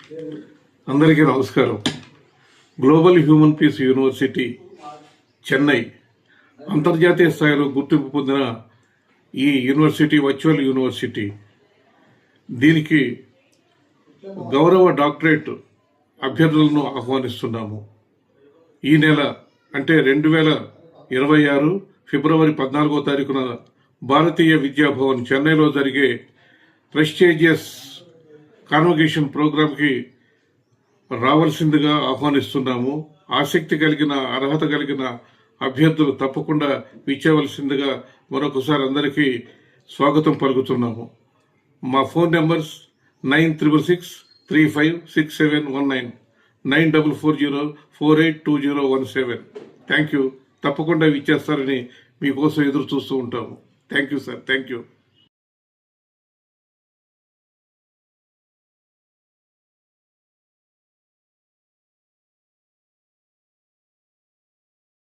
అందరికీ నమస్కారం. Global human peace university Chennai అంతర్జాతీయ స్థాయిలో గుర్తింపు పొందిన ఈ యూనివర్సిటీ వర్చువల్ యూనివర్సిటీ. దీనికి గౌరవ డాక్టరేట్ అభ్యర్థులను ఆహ్వానిస్తున్నాము. ఈ నెల అంటే 2026 ఫిబ్రవరి 14వ తారీఖున భారతీయ విద్యాభవన్ చెన్నైలో జరిగే ప్రెస్టీజియస్ కాన్వకేషన్ ప్రోగ్రాంకి రావాల్సిందిగా ఆహ్వానిస్తున్నాము. ఆసక్తి కలిగిన అర్హత కలిగిన అభ్యర్థులు తప్పకుండా విచ్చేవలసిందిగా మరొకసారి అందరికీ స్వాగతం పలుకుతున్నాము. మా ఫోన్ నెంబర్స్ 9663566719 9440482017. Thank you. తప్పకుండా విచ్చేస్తారని మీకోసం ఎదురు చూస్తూ ఉంటాము. Thank you sir. Thank you.